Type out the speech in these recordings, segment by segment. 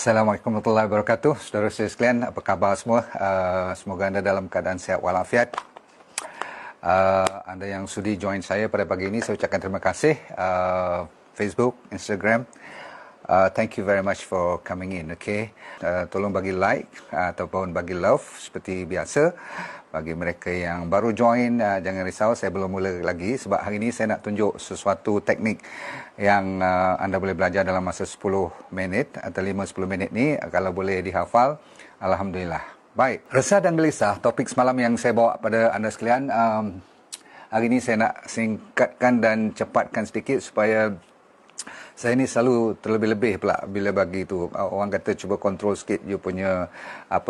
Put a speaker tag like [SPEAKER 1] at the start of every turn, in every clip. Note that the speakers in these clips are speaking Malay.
[SPEAKER 1] Assalamualaikum warahmatullahi wabarakatuh. Saudara saya sekalian, apa khabar semua? Semoga anda dalam keadaan sihat walafiat. Anda yang sudi join saya pada pagi ini, saya ucapkan terima kasih. Facebook, Instagram, thank you very much for coming in. Okay, tolong bagi like ataupun bagi love seperti biasa. Bagi mereka yang baru join, jangan risau, saya belum mula lagi sebab hari ini saya nak tunjuk sesuatu teknik yang anda boleh belajar dalam masa 10 minit atau 5-10 minit ni. Kalau boleh dihafal, alhamdulillah. Baik, resah dan gelisah, topik semalam yang saya bawa pada anda sekalian. Hari ini saya nak singkatkan dan cepatkan sedikit supaya saya ni selalu terlebih-lebih pula bila bagi tu. Orang kata cuba kontrol sikit you punya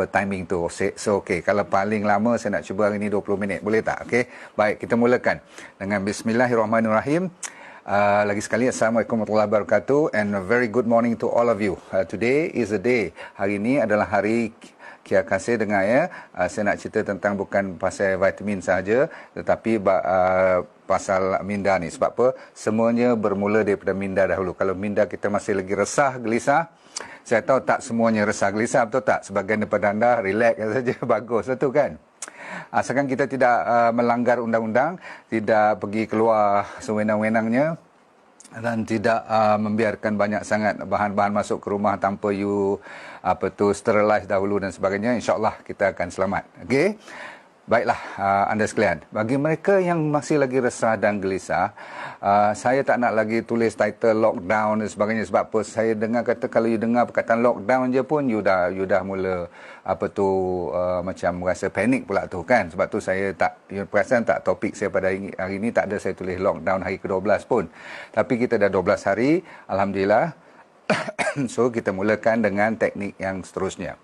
[SPEAKER 1] timing tu. So okey, kalau paling lama saya nak cuba hari ni 20 minit. Boleh tak? Okey. Baik, kita mulakan dengan bismillahirrahmanirrahim. Lagi sekali assalamualaikum warahmatullahi wabarakatuh and a very good morning to all of you. Today is a day. Hari ini adalah hari Kia kasih dengar ya. Saya nak cerita tentang bukan pasal vitamin saja tetapi pasal minda ni. Sebab apa? Semuanya bermula daripada minda dahulu. Kalau minda kita masih lagi resah, gelisah, saya tahu tak semuanya resah, gelisah, betul tak? Sebagian daripada anda relax saja, bagus, betul kan? Asalkan kita tidak melanggar undang-undang, tidak pergi keluar sewenang-wenangnya dan tidak membiarkan banyak sangat bahan-bahan masuk ke rumah tanpa you sterilize dahulu dan sebagainya, insya-Allah kita akan selamat. Okey. Baiklah anda sekalian, bagi mereka yang masih lagi resah dan gelisah, saya tak nak lagi tulis title lockdown dan sebagainya. Sebab apa? Saya dengar kata kalau you dengar perkataan lockdown je pun you dah mula macam rasa panik pula tu kan. Sebab tu saya tak, you perasan tak, topik saya pada hari ini tak ada saya tulis lockdown hari ke-12 pun. Tapi kita dah 12 hari, alhamdulillah. So kita mulakan dengan teknik yang seterusnya.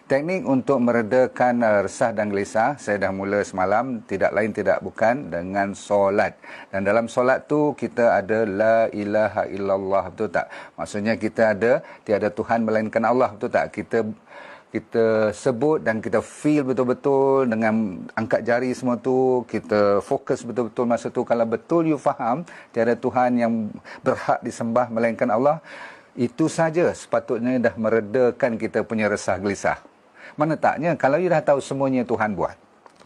[SPEAKER 1] Teknik untuk meredakan resah dan gelisah, saya dah mula semalam, tidak lain tidak bukan dengan solat. Dan dalam solat tu kita ada la ilaha illallah, betul tak? Maksudnya kita ada tiada Tuhan melainkan Allah, betul tak? Kita sebut dan kita feel betul-betul dengan angkat jari semua tu, kita fokus betul-betul masa tu. Kalau betul you faham tiada Tuhan yang berhak disembah melainkan Allah, itu saja sepatutnya dah meredakan kita punya resah gelisah. Mana taknya kalau you dah tahu semuanya Tuhan buat,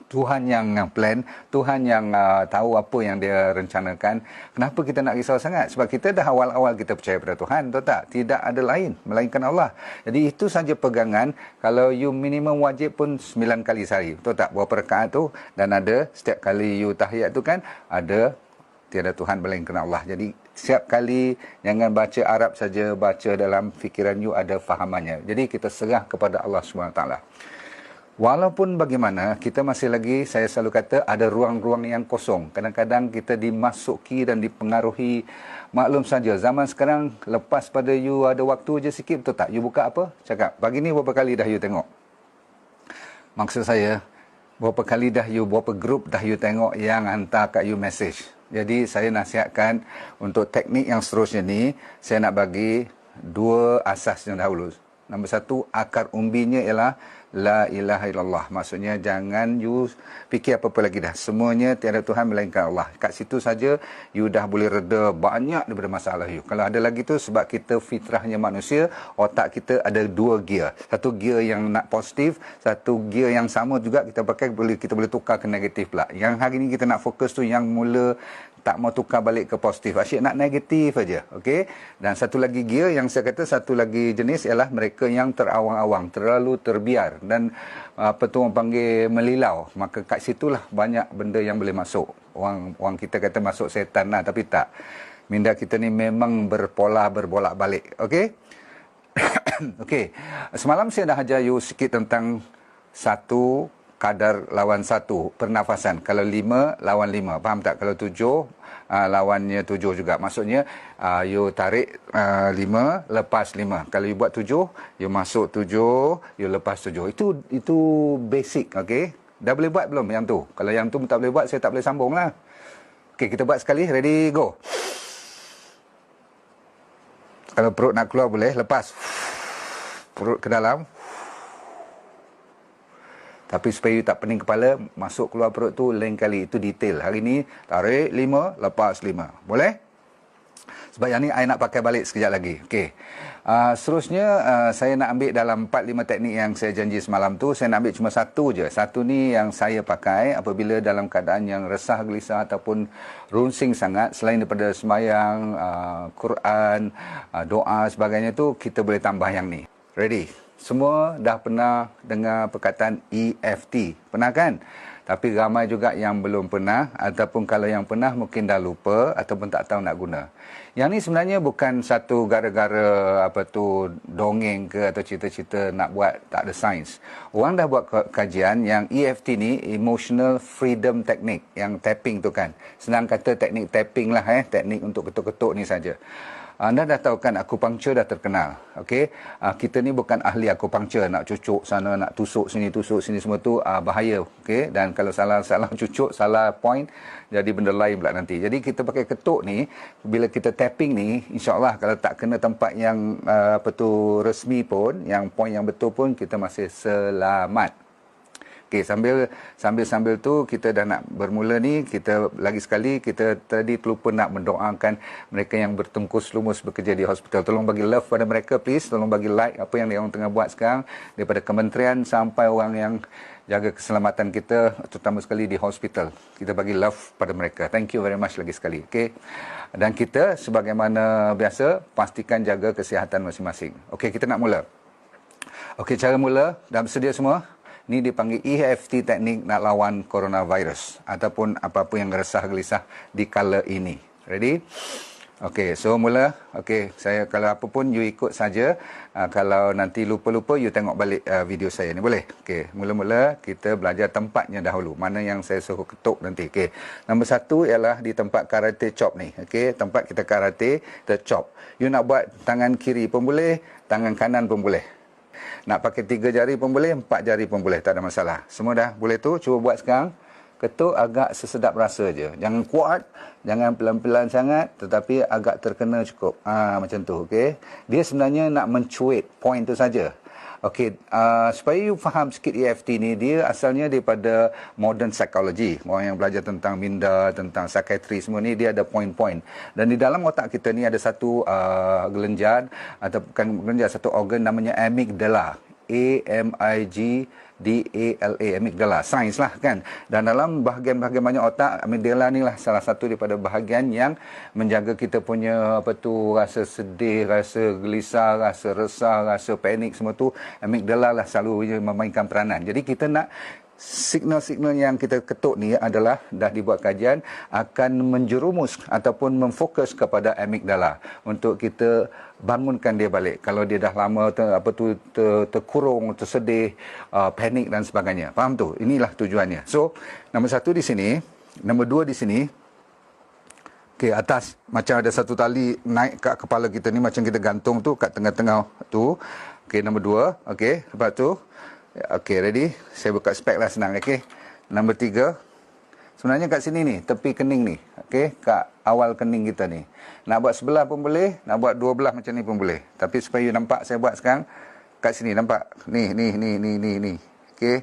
[SPEAKER 1] Tuhan yang plan, Tuhan yang tahu apa yang dia rencanakan, kenapa kita nak risau sangat? Sebab kita dah awal-awal kita percaya pada Tuhan, tahu tak? Tidak ada lain melainkan Allah. Jadi itu saja pegangan. Kalau you minimum wajib pun 9 kali sehari, betul tak? Berapa rakaat tu? Dan ada setiap kali you tahiyat tu kan ada tiada Tuhan melainkan Allah. Jadi setiap kali jangan baca Arab saja, baca dalam fikiran you ada fahamannya. Jadi kita serah kepada Allah SWT. Walaupun bagaimana, kita masih lagi, saya selalu kata, ada ruang-ruang yang kosong. Kadang-kadang kita dimasuki dan dipengaruhi. Maklum saja, zaman sekarang lepas pada you ada waktu je sikit, betul tak? You buka apa? Cakap, pagi ni berapa kali dah you tengok? Maksud saya, berapa kali dah you, berapa grup dah you tengok yang hantar kat you message? Jadi saya nasihatkan untuk teknik yang seterusnya ni, saya nak bagi dua asasnya dahulu. Nombor satu, akar umbinya ialah la ilaha illallah. Maksudnya jangan you fikir apa-apa lagi dah. Semuanya tiada Tuhan melainkan Allah. Kat situ saja you dah boleh reda banyak daripada masalah you. Kalau ada lagi tu sebab kita fitrahnya manusia, otak kita ada dua gear. Satu gear yang nak positif, satu gear yang sama juga kita pakai, kita boleh tukar ke negatif pula. Yang hari ni kita nak fokus tu yang mula tak mau tukar balik ke positif. Asyik nak negatif aja, okey? Dan satu lagi gear yang saya kata, satu lagi jenis ialah mereka yang terawang-awang, terlalu terbiar dan orang panggil melilau. Maka kat situlah banyak benda yang boleh masuk. Orang kita kata masuk setan lah, tapi tak. Minda kita ni memang berbolak-balik, okey? Okey. Semalam saya dah ajar you sikit tentang satu kadar lawan satu, pernafasan. Kalau 5 lawan 5, faham tak? Kalau 7 lawannya 7 juga. Maksudnya you tarik 5 lepas 5. Kalau you buat 7, you masuk 7, you lepas 7. Itu basic, okey? Dah boleh buat belum yang tu? Kalau yang tu tak boleh buat, saya tak boleh sambung lah. Okey, kita buat sekali. Ready, go. Kalau perut nak keluar boleh, lepas perut ke dalam. Tapi supaya you tak pening kepala, masuk keluar perut tu lain kali. Itu detail. Hari ni tarik 5, lepas 5. Boleh? Sebab yang ni I nak pakai balik sekejap lagi. Okey. Seterusnya saya nak ambil dalam 4-5 teknik yang saya janji semalam tu, saya nak ambil cuma satu je. Satu ni yang saya pakai apabila dalam keadaan yang resah, gelisah ataupun runsing sangat, selain daripada sembahyang, Quran, doa sebagainya tu, kita boleh tambah yang ni. Ready? Semua dah pernah dengar perkataan EFT. Pernah kan? Tapi ramai juga yang belum pernah, ataupun kalau yang pernah mungkin dah lupa ataupun tak tahu nak guna. Yang ni sebenarnya bukan satu gara-gara dongeng ke atau cerita-cerita nak buat, tak ada sains. Orang dah buat kajian yang EFT ni, Emotional Freedom Technique, yang tapping tu kan. Senang kata teknik tapping lah, teknik untuk ketuk-ketuk ni saja. Anda dah tahu kan akupunktur dah terkenal. Okey, kita ni bukan ahli akupunktur, nak cucuk sana, nak tusuk sini semua tu bahaya. Okey, dan kalau salah cucuk, salah point, jadi benda lain pula nanti. Jadi kita pakai ketuk ni, bila kita tapping ni, insya-Allah kalau tak kena tempat yang resmi pun, yang point yang betul pun, kita masih selamat. Okey, sambil tu kita dah nak bermula ni, kita lagi sekali kita tadi terlupa nak mendoakan mereka yang bertungkus lumus bekerja di hospital. Tolong bagi love pada mereka please, tolong bagi like apa yang dia orang tengah buat sekarang, daripada kementerian sampai orang yang jaga keselamatan kita, terutama sekali di hospital. Kita bagi love pada mereka. Thank you very much lagi sekali. Okey. Dan kita sebagaimana biasa pastikan jaga kesihatan masing-masing. Okey, kita nak mula. Okey, cara mula, dah bersedia semua? Ni dipanggil EFT teknik nak lawan coronavirus ataupun apa-apa yang resah gelisah di kala ini. Ready? Okey, so mula. Okey, saya kalau apa pun you ikut saja. Kalau nanti lupa-lupa you tengok balik video saya ni, boleh? Okey, mula-mula kita belajar tempatnya dahulu. Mana yang saya suruh ketuk nanti. Okey. Nombor 1 ialah di tempat karate chop ni. Okey, tempat kita karate, kita chop. You nak buat tangan kiri pun boleh, tangan kanan pun boleh. Nak pakai 3 jari pun boleh, 4 jari pun boleh, tak ada masalah. Semua dah boleh tu, cuba buat sekarang. Ketuk agak sesedap rasa je. Jangan kuat, jangan pelan-pelan sangat, tetapi agak terkena cukup. Macam tu, okey. Dia sebenarnya nak mencuit point tu saja. Okey, supaya you faham sikit EFT ni, dia asalnya daripada modern psychology. Orang yang belajar tentang minda, tentang psychiatry semua ni, dia ada point-point. Dan di dalam otak kita ni ada satu gelenjar, atau bukan gelenjar, satu organ namanya amygdala. A-M-I-G-D-A-L-A, amygdala, sains lah kan. Dan dalam bahagian-bahagian banyak otak, amygdala ni lah salah satu daripada bahagian yang menjaga kita punya rasa sedih, rasa gelisah, rasa resah, rasa panik, semua tu amygdala lah selalu memainkan peranan. Jadi kita nak signal-signal yang kita ketuk ni adalah dah dibuat kajian akan menjerumus ataupun memfokus kepada amygdala untuk kita bangunkan dia balik. Kalau dia dah lama terkurung, tersedih, panik dan sebagainya. Faham tu? Inilah tujuannya. So, nombor 1 di sini, nombor 2 di sini. Okey, atas macam ada satu tali naik kat kepala kita ni, macam kita gantung tu kat tengah-tengah tu. Okey, nombor 2. Okey, lepas tu okey, ready? Saya buka spek lah, senang. Okey. Nombor 3. Sebenarnya kat sini ni, tepi kening ni. Okey, kat awal kening kita ni. Nak buat sebelah pun boleh, nak buat dua belah macam ni pun boleh. Tapi supaya you nampak saya buat sekarang, kat sini nampak. Ni. Okey.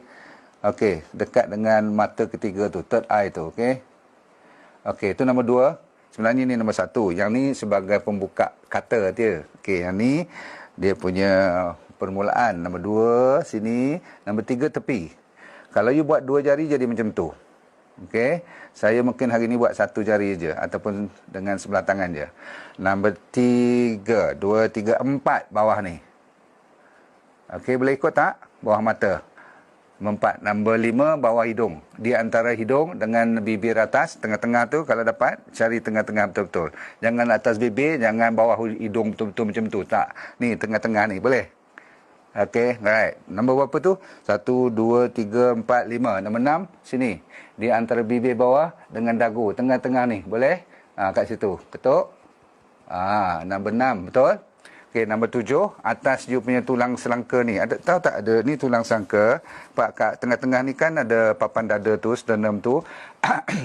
[SPEAKER 1] Okey, dekat dengan mata ketiga tu, third eye tu, okey. Okey, itu nombor 2. Sebenarnya ni nombor 1. Yang ni sebagai pembuka kata dia. Okey, yang ni dia punya permulaan. Nombor 2 sini, nombor 3 tepi. Kalau you buat 2 jari jadi macam tu. Okey, saya mungkin hari ni buat 1 jari je ataupun dengan sebelah tangan je. Nombor 3, 2, 3, 4 bawah ni. Okey, boleh ikut tak? Bawah mata. 4. Nombor 5 bawah hidung. Di antara hidung dengan bibir atas, tengah-tengah tu kalau dapat, cari tengah-tengah betul-betul. Jangan atas bibir, jangan bawah hidung betul-betul macam tu. Tak. Ni tengah-tengah ni, boleh? Okey, right. Nombor berapa tu? 1, 2, 3, 4, 5. Nombor 6, sini. Di antara bibir bawah dengan dagu. Tengah-tengah ni. Boleh? Kat situ. Ketuk. Nombor 6. Betul? Okey, nombor 7. Atas you punya tulang selangka ni. Ada, tahu tak ada? Ni tulang selangka. Pak, kat tengah-tengah ni kan ada papan dada tu, sternum tu.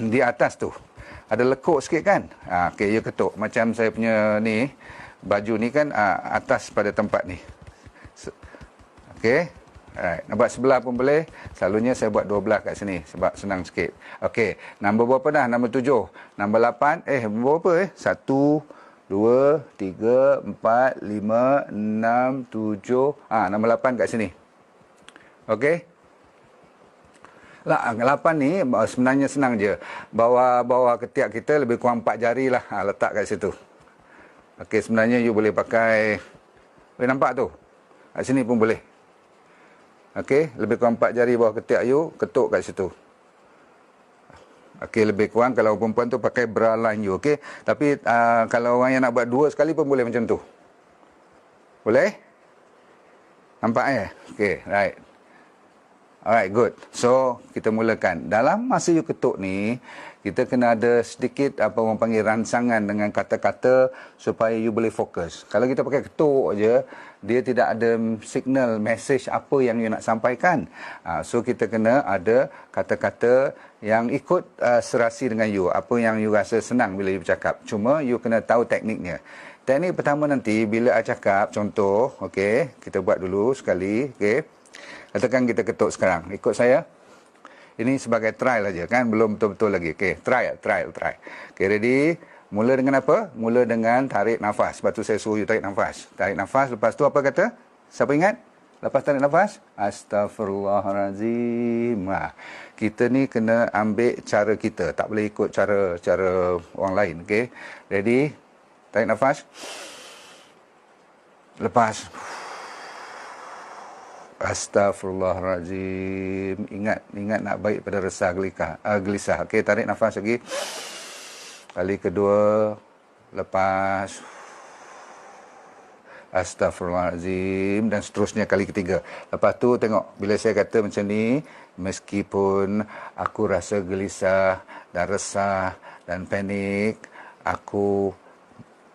[SPEAKER 1] Di atas tu. Ada lekuk sikit kan? Okey, you ketuk. Macam saya punya ni. Baju ni kan atas pada tempat ni. Okey. Alright. Nak buat sebelah pun boleh. Selalunya saya buat 2 belah kat sini sebab senang sikit. Okey. Nombor berapa dah? Nombor 7. Nombor 8. Nombor berapa 1, 2, 3, 4, 5, 6, 7. Nombor 8 kat sini. Okey. 8 ni sebenarnya senang je. Bawah ketiak kita lebih kurang 4 jari lah. Letak kat situ. Okey, sebenarnya you boleh pakai. Boleh nampak tu? Kat sini pun boleh. Okey, lebih kurang 4 jari bawah ketiak you, ketuk kat situ. Okey, lebih kurang kalau perempuan tu pakai bra line you. Okey, tapi kalau orang yang nak buat 2 sekali pun boleh macam tu. Boleh? Nampak Okey, right. Alright, good. So, kita mulakan. Dalam masa you ketuk ni, kita kena ada sedikit apa orang panggil rancangan dengan kata-kata supaya you boleh fokus. Kalau kita pakai ketuk je, dia tidak ada signal, message apa yang you nak sampaikan. So, kita kena ada kata-kata yang ikut serasi dengan you. Apa yang you rasa senang bila you bercakap. Cuma, you kena tahu tekniknya. Teknik pertama nanti, bila I cakap, contoh, okay, kita buat dulu sekali, okay. Katakan kita ketuk sekarang. Ikut saya. Ini sebagai trial aja kan. Belum betul-betul lagi. Okey, trial. Okey, ready? Mula dengan apa? Mula dengan tarik nafas. Lepas tu saya suruh you tarik nafas. Tarik nafas. Lepas tu apa kata? Siapa ingat? Lepas tarik nafas? Astaghfirullahalazim. Kita ni kena ambil cara kita. Tak boleh ikut cara orang lain. Okey. Ready? Tarik nafas. Lepas. Astaghfirullahalazim. Ingat nak baik pada resah gelisah. Okey, tarik nafas lagi. Kali kedua. Lepas. Astaghfirullahalazim. Dan seterusnya kali ketiga. Lepas tu tengok. Bila saya kata macam ni, meskipun aku rasa gelisah dan resah dan panik, aku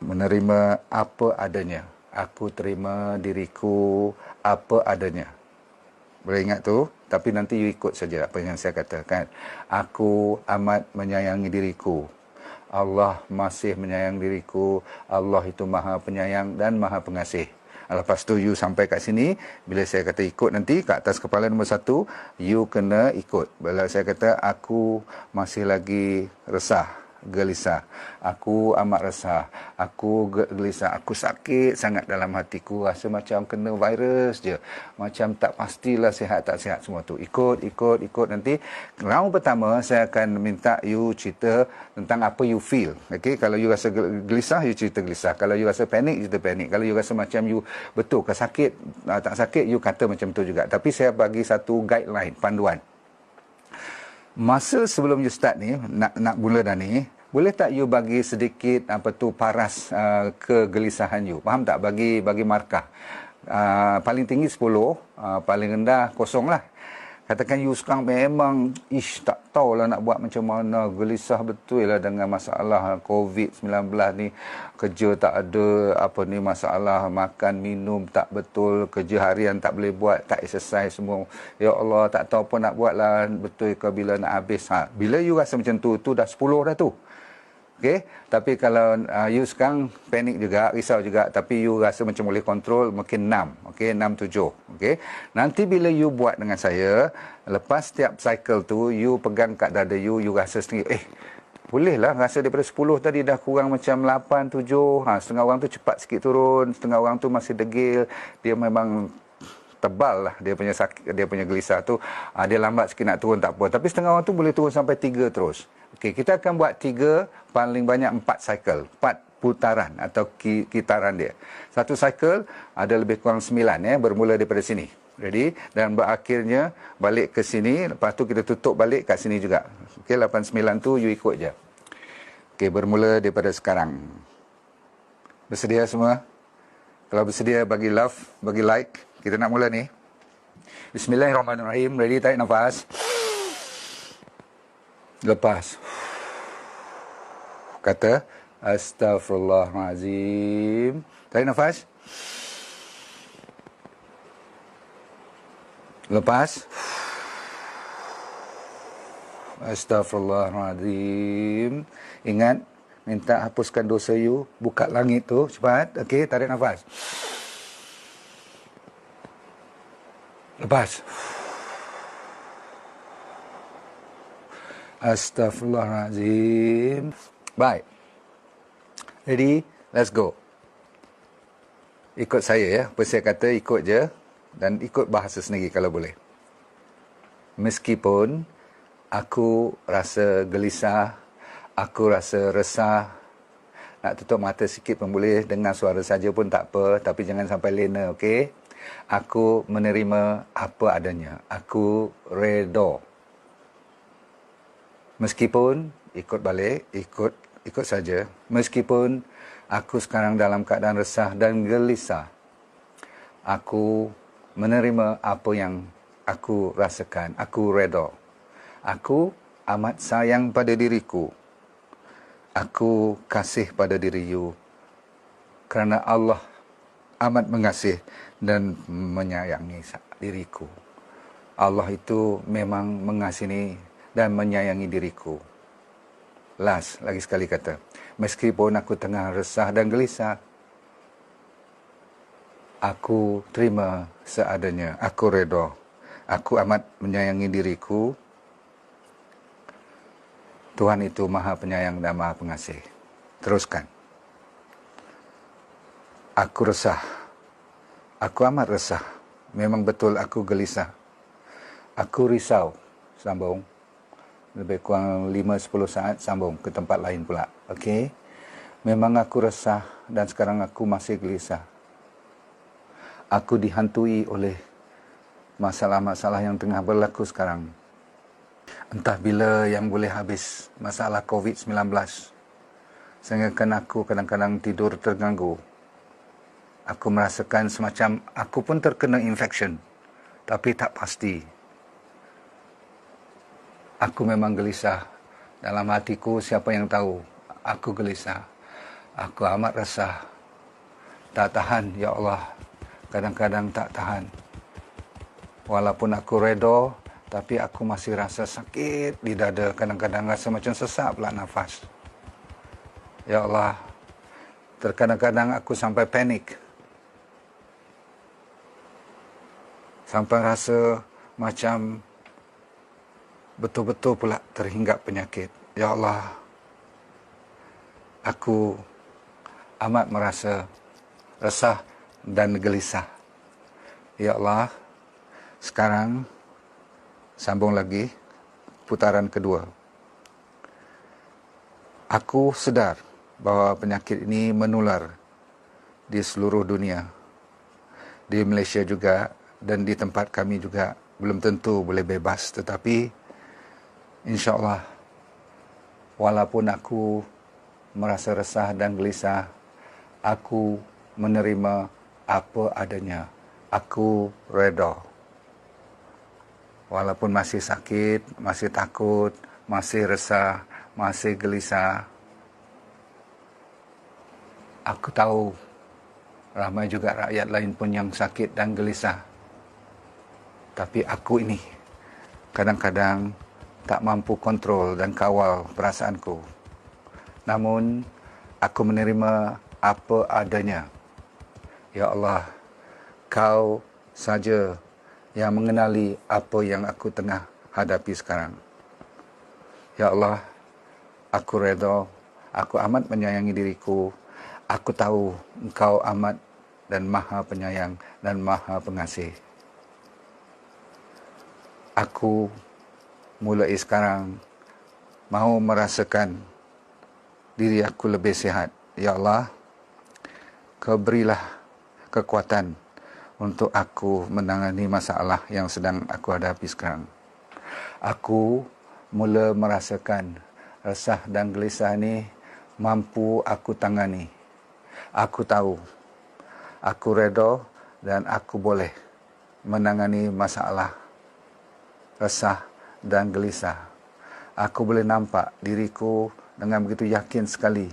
[SPEAKER 1] menerima apa adanya. Aku terima diriku apa adanya. Boleh ingat tu? Tapi nanti you ikut saja apa yang saya katakan. Aku amat menyayangi diriku. Allah masih menyayangi diriku. Allah itu maha penyayang dan maha pengasih. Lepas tu you sampai kat sini. Bila saya kata ikut nanti, kat atas kepala nombor 1, you kena ikut. Bila saya kata aku masih lagi resah, gelisah. Aku amat resah. Aku gelisah. Aku sakit sangat dalam hatiku. Rasa macam kena virus je. Macam tak pastilah sihat tak sihat semua tu. Ikut. Nanti round pertama saya akan minta you cerita tentang apa you feel. Okay? Kalau you rasa gelisah, you cerita gelisah. Kalau you rasa panik, cerita panik. Kalau you rasa macam you betul ke sakit, tak sakit, you kata macam tu juga. Tapi saya bagi satu guideline, panduan. Masa sebelum you start ni, nak mula dah ni, boleh tak you bagi sedikit paras kegelisahan you? Faham tak? Bagi markah. Paling tinggi 10, paling rendah 0 lah. Katakan you sekarang memang tak tahulah nak buat macam mana, gelisah betul lah dengan masalah COVID-19 ni, kerja tak ada, masalah makan minum tak betul, kerja harian tak boleh buat, tak exercise semua. Ya Allah, tak tahu apa nak buat lah, betul ke bila nak habis. Bila you rasa macam tu dah 10 dah tu. Okey, tapi kalau you sekarang panik juga, risau juga, tapi you rasa macam boleh kontrol, mungkin 6. Okey, 6, 7. Okey. Nanti bila you buat dengan saya, lepas setiap cycle tu, you pegang kat dada you rasa sendiri, boleh lah rasa daripada 10 tadi dah kurang macam 8, 7. Setengah orang tu cepat sikit turun, setengah orang tu masih degil, dia memang tebal lah dia punya sakit, dia punya gelisah tu. Dia lambat sikit nak turun, tak apa. Tapi setengah orang tu boleh turun sampai 3 terus. Okey, kita akan buat 3, paling banyak 4 cycle, 4 putaran atau kitaran dia. Satu cycle ada lebih kurang 9 bermula daripada sini. Ready? Dan berakhirnya balik ke sini, lepas tu kita tutup balik kat sini juga. Okey, 8, 9 tu you ikut je. Okey, bermula daripada sekarang. Bersedia semua? Kalau bersedia bagi love, bagi like. Kita nak mula ni. Bismillahirrahmanirrahim. Ready? Tarik nafas. Lepas. Kata Astaghfirullahalazim. Tarik nafas. Lepas. Astaghfirullahalazim. Ingat, minta hapuskan dosa you. Buka langit tu cepat. Okey, tarik nafas. Lepas. Astaghfirullahalazim. Baik. Ready? Let's go. Ikut saya ya. Saya kata ikut je. Dan ikut bahasa sendiri kalau boleh. Meskipun aku rasa gelisah, aku rasa resah, nak tutup mata sikit pun boleh, dengar suara saja pun tak apa, tapi jangan sampai lena, okey? Aku menerima apa adanya. Aku redha. Meskipun ikut balik, ikut saja. Meskipun aku sekarang dalam keadaan resah dan gelisah, aku menerima apa yang aku rasakan. Aku redha. Aku amat sayang pada diriku. Aku kasih pada diri you. Kerana Allah amat mengasih dan menyayangi diriku. Allah itu memang mengasihi dan menyayangi diriku. Lagi sekali kata, meskipun aku tengah resah dan gelisah, aku terima seadanya. Aku redha. Aku amat menyayangi diriku. Tuhan itu Maha Penyayang dan Maha Pengasih. Teruskan. Aku resah. Aku amat resah. Memang betul aku gelisah. Aku risau. Sambung. Lebih kurang 5-10 saat sambung ke tempat lain pula. Okey. Memang aku resah dan sekarang aku masih gelisah. Aku dihantui oleh masalah-masalah yang tengah berlaku sekarang. Entah bila yang boleh habis masalah COVID-19. Sehingga aku kadang-kadang tidur terganggu. Aku merasakan semacam aku pun terkena infection. Tapi tak pasti. Aku memang gelisah. Dalam hatiku siapa yang tahu. Aku gelisah. Aku amat resah. Tak tahan, ya Allah. Kadang-kadang tak tahan. Walaupun aku redha, tapi aku masih rasa sakit di dada. Kadang-kadang rasa macam sesak pula nafas. Ya Allah, terkadang-kadang aku sampai panik. Sampai rasa macam betul-betul pula terhinggap penyakit. Ya Allah, aku amat merasa resah dan gelisah. Ya Allah, sekarang sambung lagi putaran kedua. Aku sedar bahawa penyakit ini menular di seluruh dunia. Di Malaysia juga dan di tempat kami juga belum tentu boleh bebas. Tetapi insya-Allah, walaupun aku merasa resah dan gelisah, aku menerima apa adanya. Aku redha. Walaupun masih sakit, masih takut, masih resah, masih gelisah. Aku tahu ramai juga rakyat lain pun yang sakit dan gelisah. Tapi aku ini kadang-kadang tak mampu kontrol dan kawal perasaanku. Namun, aku menerima apa adanya. Ya Allah, Kau saja yang mengenali apa yang aku tengah hadapi sekarang. Ya Allah, aku redha, aku amat menyayangi diriku. Aku tahu Engkau amat dan Maha Penyayang dan Maha Pengasih. Aku mulai sekarang mahu merasakan diri aku lebih sihat. Ya Allah, Kau berilah kekuatan untuk aku menangani masalah yang sedang aku hadapi sekarang. Aku mula merasakan resah dan gelisah ini mampu aku tangani. Aku tahu, aku redha dan aku boleh menangani masalah resah dan gelisah. Aku boleh nampak diriku dengan begitu yakin sekali.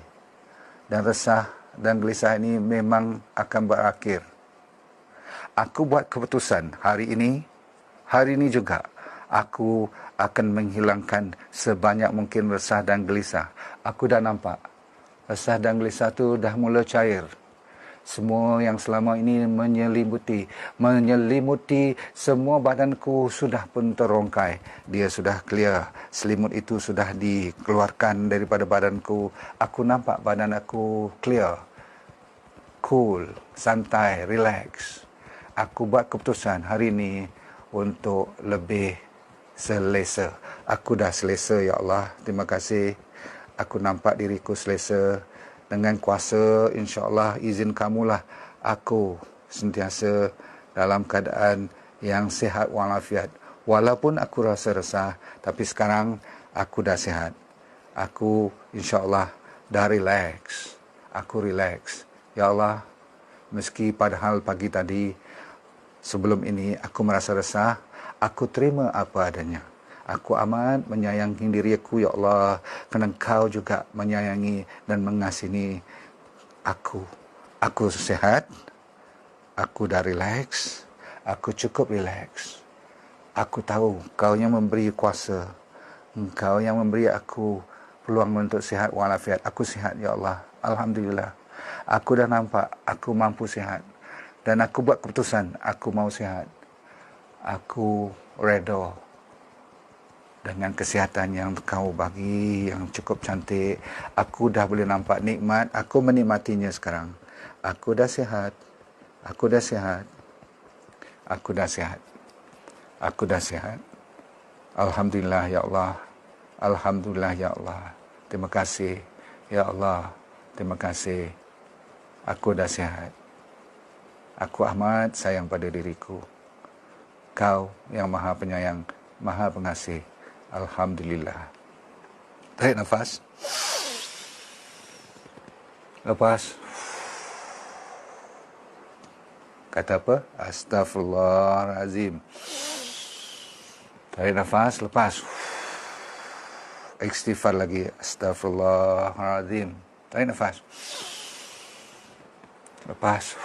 [SPEAKER 1] Dan resah dan gelisah ini memang akan berakhir. Aku buat keputusan hari ini juga, aku akan menghilangkan sebanyak mungkin resah dan gelisah. Aku dah nampak, resah dan gelisah tu dah mula cair. Semua yang selama ini menyelimuti semua badanku sudah pun terongkai. Dia sudah clear. Selimut itu sudah dikeluarkan daripada badanku. Aku nampak badan aku clear. cool, santai, relax. Aku buat keputusan hari ini untuk lebih selesa. Aku dah selesa, ya Allah. Terima kasih. Aku nampak diriku selesa. Dengan kuasa, insya-Allah, izin kamulah aku sentiasa dalam keadaan yang sihat walafiat. Walaupun aku rasa resah, tapi sekarang aku dah sihat. Aku insya-Allah dah relax. Aku relax. Ya Allah, meski padahal pagi tadi sebelum ini aku merasa resah, aku terima apa adanya. Aku amat menyayangi diriku, ya Allah, kerana Engkau juga menyayangi dan mengasihi aku. Aku sihat, aku dah relax, aku cukup relax. Aku tahu Engkau yang memberi kuasa, Engkau yang memberi aku peluang untuk sihat walafiat. Aku sihat, ya Allah. Alhamdulillah. Aku dah nampak aku mampu sihat. Dan aku buat keputusan, aku mau sihat. Aku redha dengan kesihatan yang kau bagi, yang cukup cantik. Aku dah boleh nampak nikmat, aku menikmatinya sekarang. Aku dah sihat. Aku dah sihat. Aku dah sihat. Aku dah sihat. Alhamdulillah, ya Allah. Alhamdulillah, ya Allah. Terima kasih, ya Allah. Terima kasih. Aku dah sihat. Aku amat sayang pada diriku. Kau yang maha penyayang, maha pengasih. Alhamdulillah. Tarik nafas. Lepas. Kata apa? Astaghfirullahalazim. Tarik nafas, lepas. Istighfar lagi. Astaghfirullahalazim. Tarik nafas. Lepas.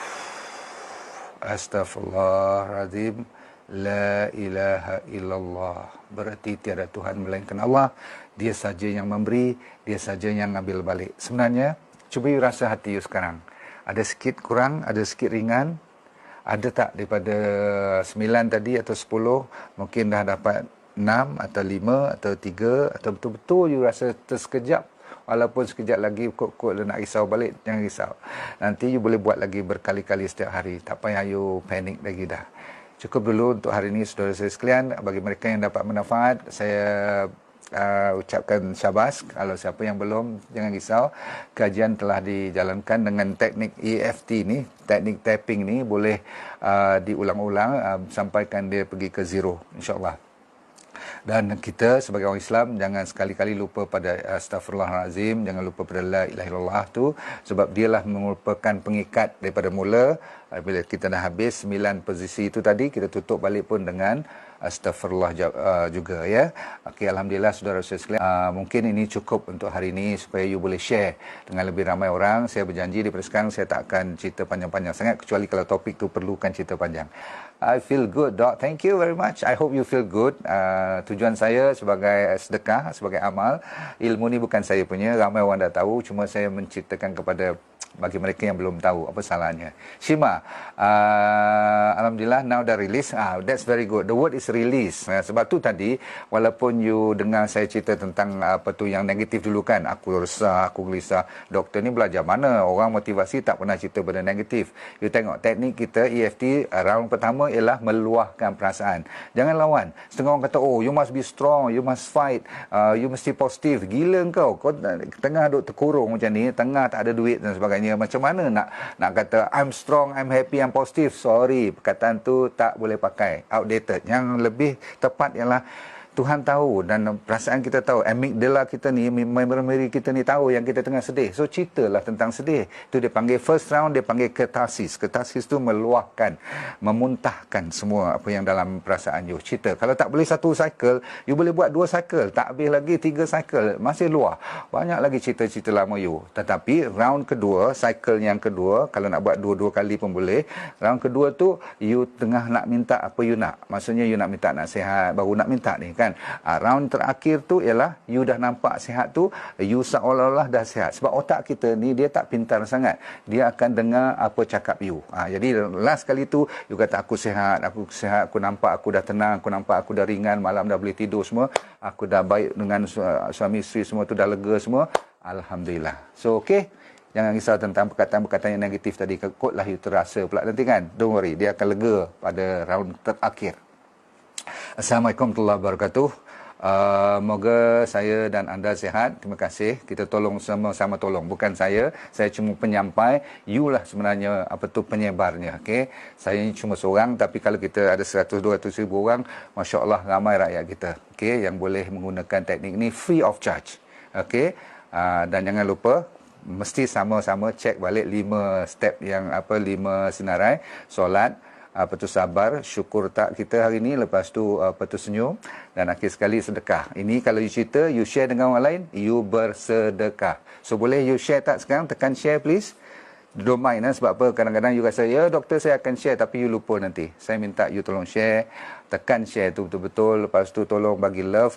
[SPEAKER 1] Astaghfirullahalazim. La ilaha illallah. Berarti tiada Tuhan melainkan Allah. Dia saja yang memberi, dia saja yang ambil balik. Sebenarnya, cuba you rasa hati you sekarang. Ada sikit kurang, ada sikit ringan. Ada tak daripada 9 tadi atau 10, mungkin dah dapat 6 atau 5 atau 3, atau betul-betul you rasa tersekejap. Walaupun sekejap lagi kot-kot nak risau balik, jangan risau. Nanti you boleh buat lagi berkali-kali setiap hari. Tak payah you panik lagi dah. Cukup dulu untuk hari ini, saudara saya sekalian. Bagi mereka yang dapat manfaat, saya ucapkan syabas. Kalau siapa yang belum, jangan risau. Kajian telah dijalankan dengan teknik EFT ni, teknik tapping ni boleh diulang-ulang sampaikan dia pergi ke zero, insya-Allah. Dan kita sebagai orang Islam jangan sekali-kali lupa pada astaghfirullahalazim, jangan lupa pada la ilaha illallah tu, sebab dialah merupakan pengikat daripada mula. Bila kita dah habis 9 posisi itu tadi, kita tutup balik pun dengan astagfirullah juga, ya. Okey, alhamdulillah saudara saya sekalian, mungkin ini cukup untuk hari ini supaya you boleh share dengan lebih ramai orang. Saya berjanji daripada sekarang saya tak akan cerita panjang-panjang sangat, kecuali kalau topik tu perlukan cerita panjang. I feel good, Doc. Thank you very much. I hope you feel good. Tujuan saya sebagai sedekah, sebagai amal, ilmu ni bukan saya punya, ramai orang dah tahu, cuma saya menceritakan kepada bagi mereka yang belum tahu apa salahnya. Shima, alhamdulillah now dah release. That's very good. The word is release. Sebab tu tadi walaupun you dengar saya cerita tentang apa tu yang negatif dulu kan, aku resah, aku gelisah. Doktor ni belajar mana? Orang motivasi tak pernah cerita benda negatif. You tengok teknik kita EFT, round pertama ialah meluahkan perasaan. Jangan lawan. Setengah orang kata, oh you must be strong, you must fight, you mesti positif. Gila kau tengah duk terkurung macam ni, tengah tak ada duit dan sebagainya. Macam mana nak kata I'm strong, I'm happy, I'm positive? Sorry, perkataan tu tak boleh pakai, outdated. Yang lebih tepat ialah Tuhan tahu dan perasaan kita tahu. Amygdala kita ni, memory kita ni tahu yang kita tengah sedih. So ceritalah tentang sedih. Itu dia panggil first round, dia panggil katarsis. Katarsis tu meluahkan, memuntahkan semua apa yang dalam perasaan you. Cerita. Kalau tak boleh satu cycle, you boleh buat 2 cycle. Tak habis lagi 3 cycle. Masih luah. Banyak lagi cerita-cerita lama you. Tetapi round kedua, cycle yang kedua, kalau nak buat 2 kali pun boleh. Round kedua tu, you tengah nak minta apa you nak. Maksudnya you nak minta nak sihat, baru nak minta ni kan. Round terakhir tu ialah you dah nampak sihat tu, you seolah-olah dah sihat. Sebab otak kita ni dia tak pintar sangat. Dia akan dengar apa cakap you. Jadi last kali tu you kata aku sihat, aku nampak aku dah tenang, aku nampak aku dah ringan, malam dah boleh tidur semua, aku dah baik dengan suami isteri semua tu dah lega semua. Alhamdulillah. So okey, Jangan risau tentang perkataan-perkataan yang negatif tadi. Kekotlah you terasa pula nanti kan. Don't worry, dia akan lega pada round terakhir. Assalamualaikum warahmatullahi wabarakatuh. Moga saya dan anda sihat. Terima kasih. Kita tolong sama-sama tolong. Bukan saya cuma penyampai. You lah sebenarnya penyebarnya. Okay? Saya ni cuma seorang, tapi kalau kita ada 100-200 ribu orang, Masya Allah ramai rakyat kita. Okay? Yang boleh menggunakan teknik ni free of charge. Okay? Dan jangan lupa, mesti sama-sama cek balik 5 step yang 5 senarai. Solat, sabar, syukur tak kita hari ni, lepas tu senyum, dan akhir sekali sedekah. Ini kalau you cerita, you share dengan orang lain, you bersedekah. So boleh you share tak sekarang? Tekan share please. Don't mind sebab apa, kadang-kadang you rasa, ya doktor saya akan share, tapi you lupa nanti. Saya minta you tolong share, tekan share tu betul-betul, lepas tu tolong bagi love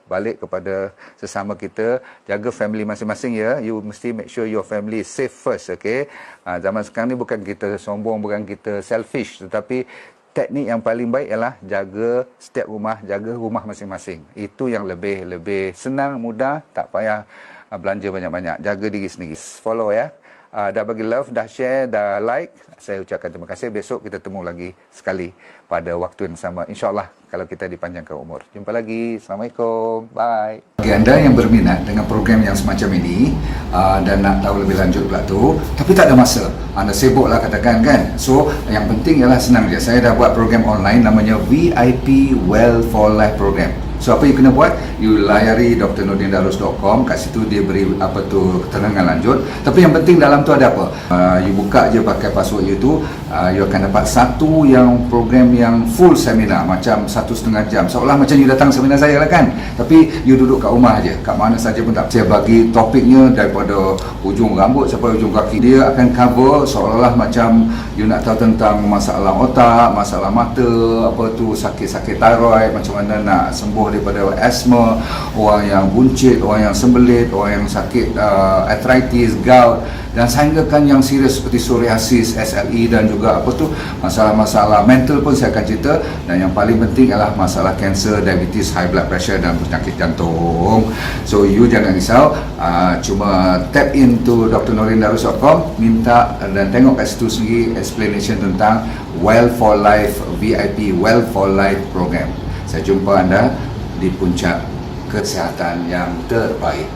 [SPEAKER 1] balik kepada sesama kita. Jaga family masing-masing ya. You mesti make sure your family is safe first, okay? Zaman sekarang ni bukan kita sombong, bukan kita selfish, tetapi teknik yang paling baik ialah jaga setiap rumah, jaga rumah masing-masing. Itu yang lebih senang, mudah, tak payah belanja banyak-banyak. Jaga diri sendiri. Follow ya. Dah bagi love, dah share, dah like, saya ucapkan terima kasih. Besok kita temu lagi sekali pada waktu yang sama, InsyaAllah, kalau kita dipanjangkan umur. Jumpa lagi. Assalamualaikum. Bye. Bagi anda yang berminat dengan program yang semacam ini dan nak tahu lebih lanjut pula tu, tapi tak ada masa, anda sibuklah katakan kan. So yang penting ialah senang je. Saya dah buat program online namanya VIP Well for Life Program. So apa you kena buat? You layari drnordindarus.com. Kat situ dia beri keterangan lanjut. Tapi yang penting dalam tu ada apa? You buka je pakai password you tu, you akan dapat satu yang program yang full seminar, macam 1,5 jam. Seolah macam you datang seminar saya lah kan. Tapi you duduk kat rumah aje, kat mana saja pun tak. Saya bagi topiknya daripada ujung rambut sampai ujung kaki. Dia akan cover seolah-olah macam you nak tahu tentang masalah otak, masalah mata, sakit-sakit thyroid, macam mana nak sembuh daripada asma, orang yang buncit, orang yang sembelit, orang yang sakit arthritis, gout, dan sehinggakan yang serius seperti psoriasis, SLE, dan juga masalah-masalah mental pun saya akan cerita. Dan yang paling penting adalah masalah kanser, diabetes, high blood pressure, dan penyakit jantung. So you jangan risau, cuma tap into drnordindarus.com, minta dan tengok kat situ sendiri explanation tentang Well for Life VIP Well for Life program. Saya jumpa anda di puncak kesihatan yang terbaik.